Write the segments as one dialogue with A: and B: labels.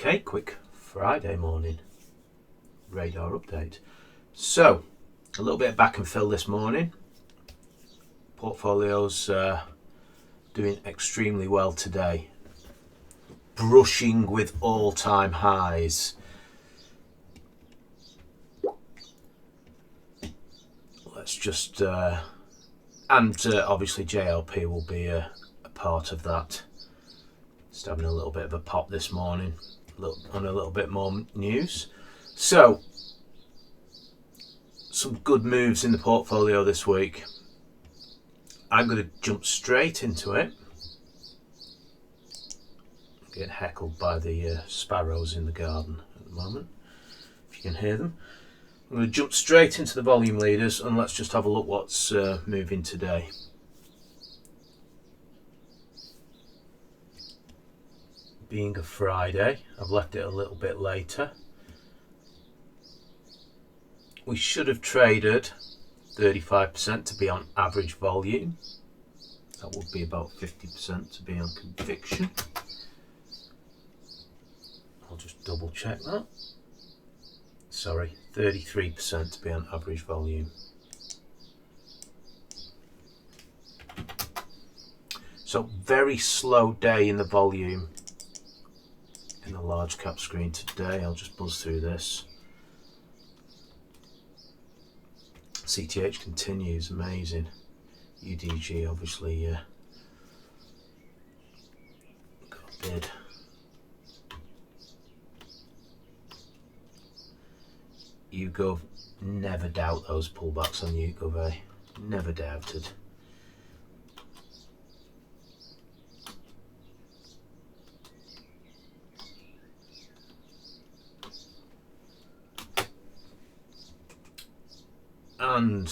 A: Okay, quick Friday morning radar update. So, a little bit of back and fill this morning. Portfolio's doing extremely well today. Brushing with all-time highs. Let's just... obviously JLP will be a part of that. Just having a little bit of a pop this morning on a little bit more news. So, some good moves in the portfolio this week. I'm going to jump straight into it. I'm getting heckled by the sparrows in the garden at the moment, if you can hear them. I'm going to jump straight into the volume leaders and let's just have a look what's moving today. Being a Friday, I've left it a little bit later. We should have traded 35% to be on average volume. That would be about 50% to be on conviction. I'll just double check that. Sorry, 33% to be on average volume. So very slow day in the volume in the large cap screen today. I'll just buzz through this. CTH continues, amazing. UDG obviously got a bid. YouGov, never doubt those pullbacks on YouGov, eh? Never doubted. And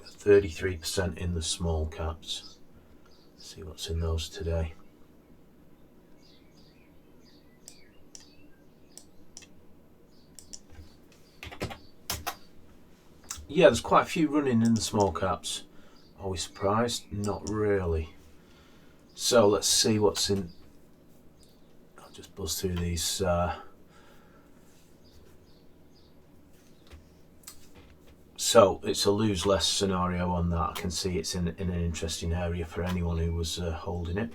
A: 33% in the small caps. Let's see what's in those today. Yeah, there's quite a few running in the small caps. Are we surprised? Not really. So let's see what's in. I'll just buzz through these. So it's a lose less scenario on that. I can see it's in an interesting area for anyone who was holding it.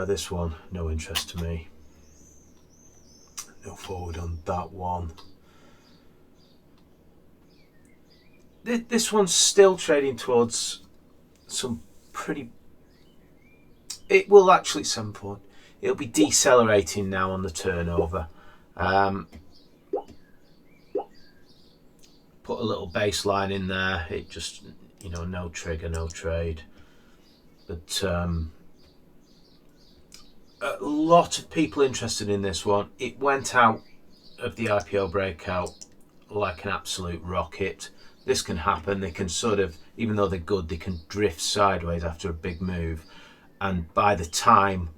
A: This one, no interest to me. No forward on that one. This one's still trading towards some pretty... It will actually at some point. It'll be decelerating now on the turnover. Put a little baseline in there. It just, no trigger, no trade. But a lot of people interested in this one. It went out of the IPO breakout like an absolute rocket. This can happen. They can sort of, even though they're good, they can drift sideways after a big move. And by the time,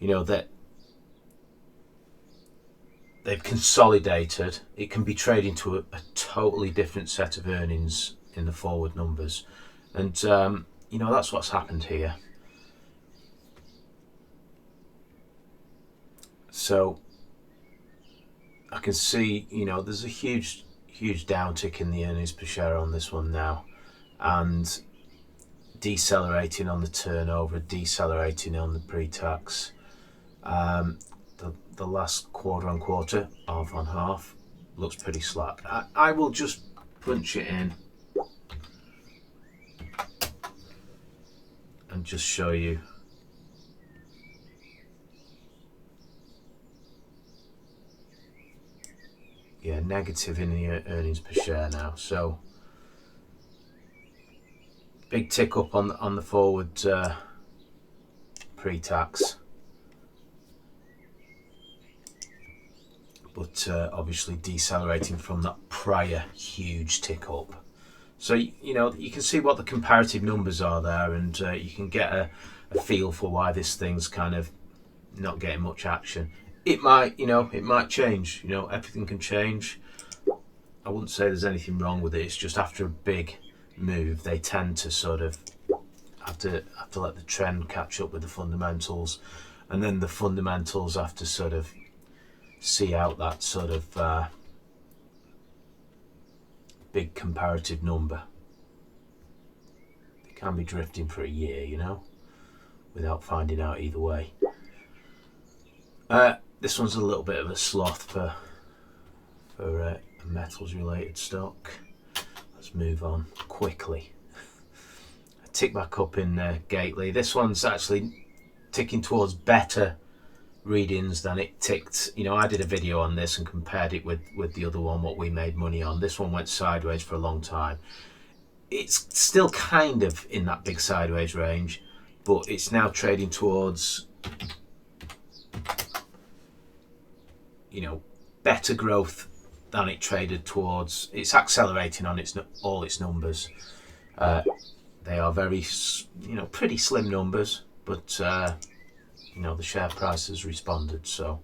A: that they've consolidated, it can be trading to a totally different set of earnings in the forward numbers. And, that's what's happened here. So I can see, there's a huge downtick in the earnings per share on this one now, and decelerating on the turnover, decelerating on the pre-tax. The last quarter on quarter, half on half, looks pretty slack. I will just punch it in and just show you. Yeah, negative in the earnings per share now. So big tick up on the forward pre-tax, but obviously decelerating from that prior huge tick up. So you can see what the comparative numbers are there, and you can get a feel for why this thing's kind of not getting much action. It might, it might change. Everything can change. I wouldn't say there's anything wrong with it. It's just after a big move, they tend to sort of have to let the trend catch up with the fundamentals, and then the fundamentals have to sort of see out that sort of big comparative number. They can be drifting for a year, you know, without finding out either way. This one's a little bit of a sloth for a metals related stock. Let's move on quickly. Tick back up in Gately. This one's actually ticking towards better readings than it ticked. You know, I did a video on this and compared it with the other one, what we made money on. This one went sideways for a long time. It's still kind of in that big sideways range, but it's now trading towards, you know, better growth than it traded towards. It's accelerating on all its numbers. They are very, you know, pretty slim numbers, but you know, the share price has responded. So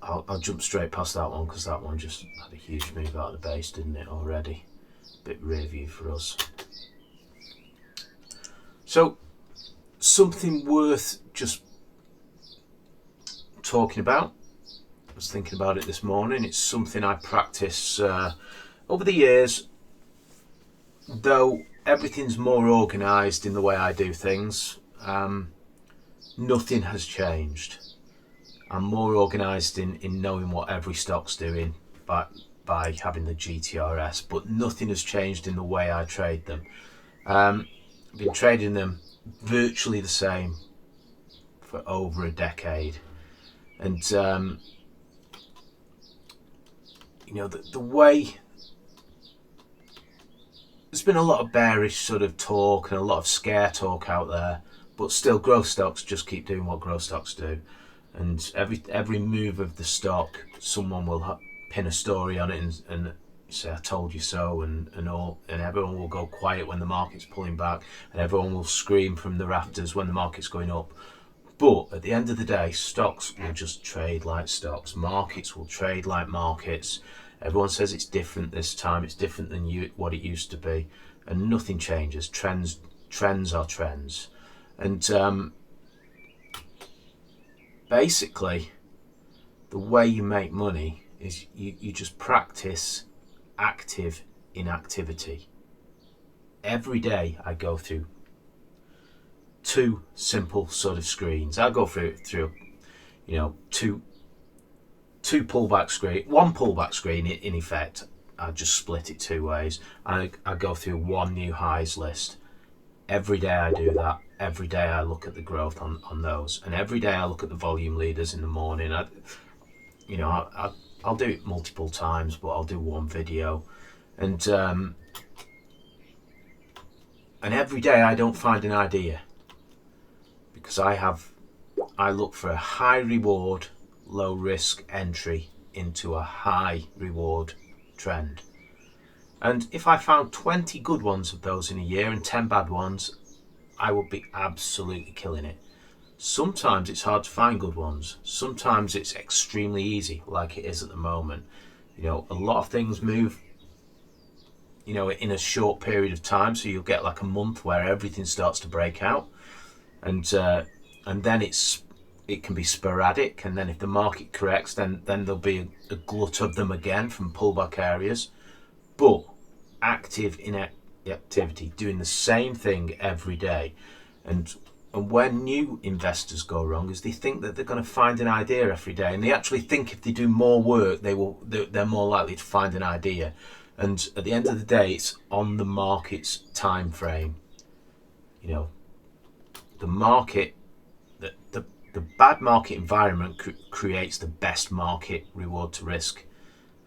A: I'll jump straight past that one because that one just had a huge move out of the base, didn't it, already? Bit rear view for us. So something worth just talking about. I was thinking about it this morning. It's something I practice over the years, though everything's more organised in the way I do things. Nothing has changed. I'm more organised in knowing what every stock's doing by having the GTRS, but nothing has changed in the way I trade them. I've been trading them virtually the same for over a decade, and you know, the way there's been a lot of bearish sort of talk and a lot of scare talk out there, but still growth stocks just keep doing what growth stocks do, and every move of the stock, someone will pin a story on it and say I told you so, and everyone will go quiet when the market's pulling back, and everyone will scream from the rafters when the market's going up. But at the end of the day, stocks will just trade like stocks. Markets will trade like markets. Everyone says it's different this time. It's different than what it used to be, and nothing changes. Trends are trends, and basically, the way you make money is you just practice active inactivity. Every day I go through two simple sort of screens. I go through you know, two pullback screen, one pullback screen in effect. I just split it two ways. I go through one new highs list. Every day I do that. Every day I look at the growth on those, and every day I look at the volume leaders in the morning. I'll do it multiple times, but I'll do one video, and every day I don't find an idea, because I look for a high reward, low risk entry into a high reward trend. And if I found 20 good ones of those in a year and 10 bad ones, I would be absolutely killing it. Sometimes it's hard to find good ones. Sometimes it's extremely easy, like it is at the moment. You know, a lot of things move, you know, in a short period of time. So you'll get like a month where everything starts to break out, and then it can be sporadic. And then if the market corrects, then there'll be a glut of them again from pullback areas. But active inactivity, doing the same thing every day, and where new investors go wrong is they think that they're going to find an idea every day, and they actually think if they do more work, they're more likely to find an idea. And at the end of the day, it's on the market's time frame. You know, the market, the bad market environment creates the best market reward to risk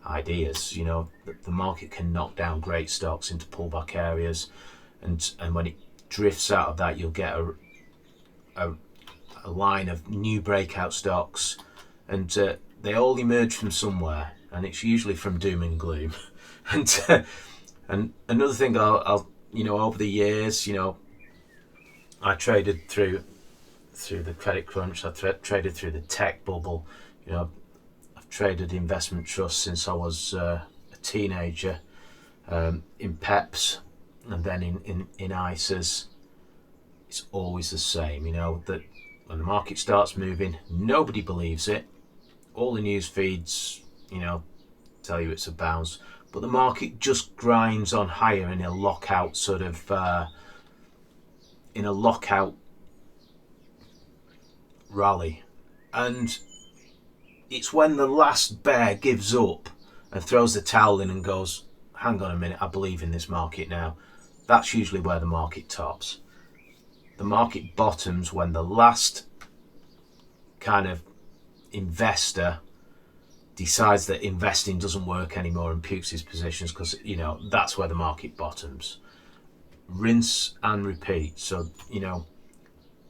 A: ideas. You know, the market can knock down great stocks into pullback areas, and when it drifts out of that, you'll get a line of new breakout stocks, and they all emerge from somewhere, and it's usually from doom and gloom. And another thing, I'll you know, over the years, you know, I traded through the credit crunch. I traded through the tech bubble. You know, I've traded investment trusts since I was a teenager, in PEPs, and then in ISAs. It's always the same, you know, that When the market starts moving, nobody believes it. All the news feeds, tell you it's a bounce, but the market just grinds on higher in a lockout rally. And it's when the last bear gives up and throws the towel in and goes, hang on a minute, I believe in this market now. That's usually where the market tops. The market bottoms when the last kind of investor decides that investing doesn't work anymore and pukes his positions, because that's where the market bottoms. Rinse and repeat. So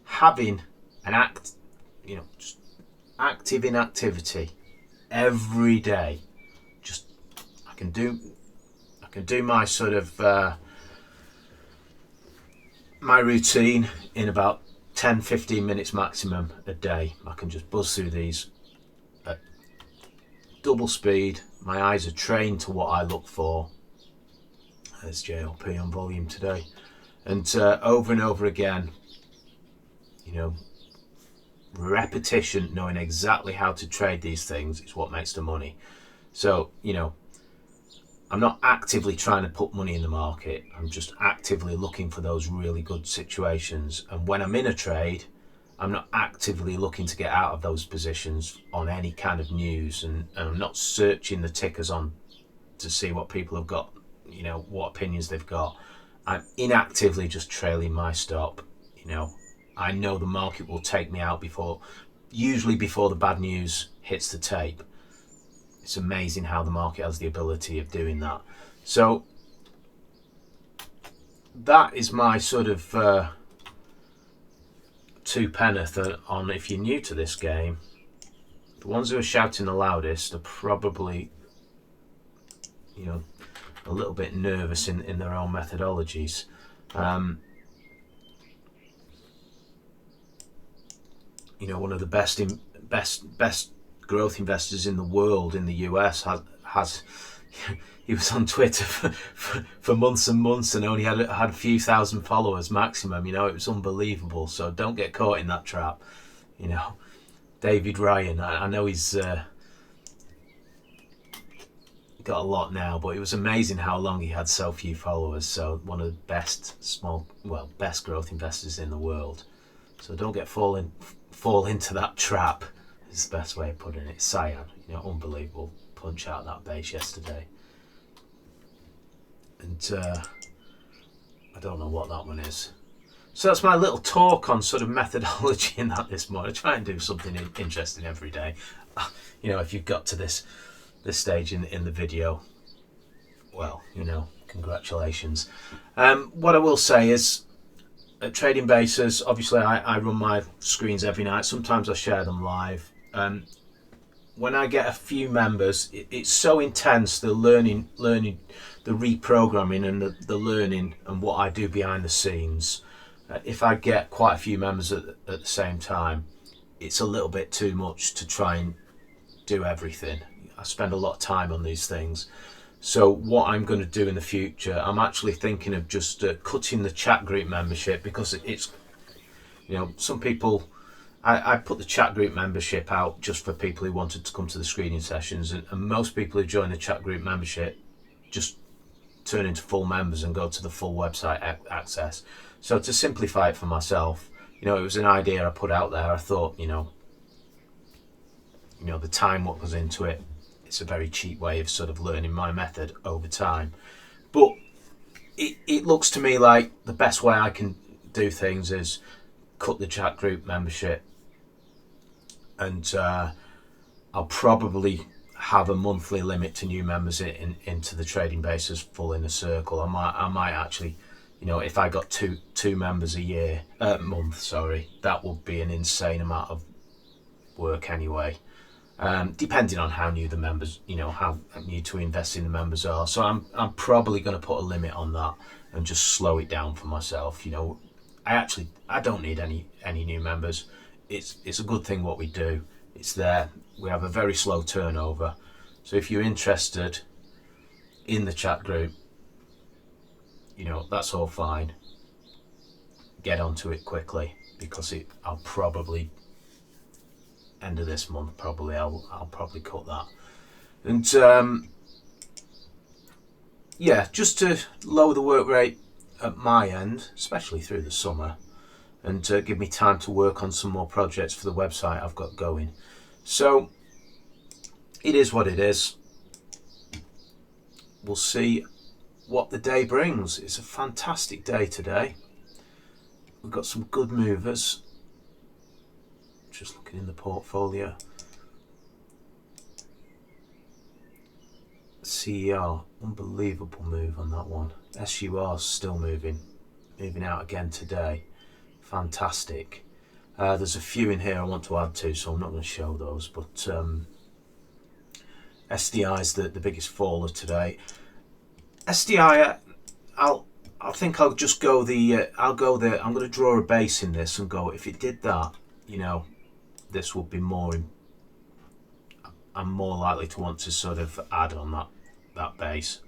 A: having an just active inactivity every day. Just I can do my sort of my routine in about 10-15 minutes maximum a day. I can just buzz through these at double speed. My eyes are trained to what I look for. There's JLP on volume today. And over and over again, repetition, knowing exactly how to trade these things is what makes the money. So, I'm not actively trying to put money in the market. I'm just actively looking for those really good situations. And when I'm in a trade, I'm not actively looking to get out of those positions on any kind of news, and I'm not searching the tickers on to see what people have got, what opinions they've got. I'm inactively just trailing my stop. I know the market will take me out usually before the bad news hits the tape. It's amazing how the market has the ability of doing that. So that is my sort of two penneth on, if you're new to this game, the ones who are shouting the loudest are probably a little bit nervous in their own methodologies. One of the best growth investors in the world in the US has he was on Twitter for months and months and only had a few thousand followers maximum. It was unbelievable. So don't get caught in that trap. David Ryan, I know he's got a lot now, but it was amazing how long he had so few followers. So one of the best growth investors in the world. So don't fall into that trap, is the best way of putting it. Cyan, unbelievable punch out of that base yesterday. And I don't know what that one is. So that's my little talk on sort of methodology in that this morning. I try and do something interesting every day. If you've got to this stage in the video, well, congratulations. What I will say is, at Trading Bases, obviously I run my screens every night. Sometimes I share them live. When I get a few members, it's so intense, the learning, the reprogramming and the learning and what I do behind the scenes. If I get quite a few members at the same time, it's a little bit too much to try and do everything. I spend a lot of time on these things. So what I'm going to do in the future, I'm actually thinking of just cutting the chat group membership, because it's, some people, I put the chat group membership out just for people who wanted to come to the screening sessions, and most people who join the chat group membership just turn into full members and go to the full website access. So to simplify it for myself, it was an idea I put out there. I thought, the time what goes into it, it's a very cheap way of sort of learning my method over time. But it looks to me like the best way I can do things is cut the chat group membership, and I'll probably have a monthly limit to new members into the Trading Bases full inner circle. I might actually, if I got two members month, that would be an insane amount of work anyway. Depending on how new the members, how new to investing the members are. So I'm probably going to put a limit on that and just slow it down for myself. I don't need any new members. It's a good thing what we do. It's there. We have a very slow turnover. So if you're interested in the chat group, that's all fine. Get onto it quickly, because I'll probably end of this month probably I'll probably cut that. And yeah, just to lower the work rate at my end, especially through the summer, and give me time to work on some more projects for the website I've got going. So it is what it is. We'll see what the day brings. It's a fantastic day today. We've got some good movers. Just looking in the portfolio. CER, unbelievable move on that one. SUR still moving out again today. Fantastic. There's a few in here I want to add to, so I'm not going to show those, but SDI is the biggest faller today. SDI, I think I'll just go I'll go there. I'm going to draw a base in this and go, if it did that, you know, this would be more, I'm more likely to want to sort of add on that base.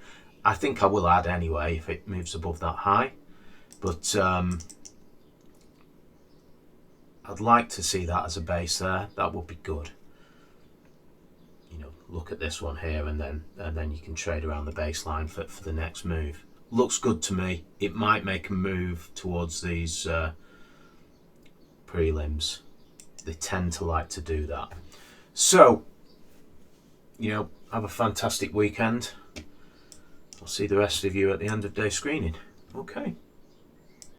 A: I think I will add anyway if it moves above that high, but I'd like to see that as a base there. That would be good. You know, look at this one here, and then you can trade around the baseline for the next move. Looks good to me. It might make a move towards these prelims. They tend to like to do that. So, you know, have a fantastic weekend. I'll see the rest of you at the end of day screening. Okay.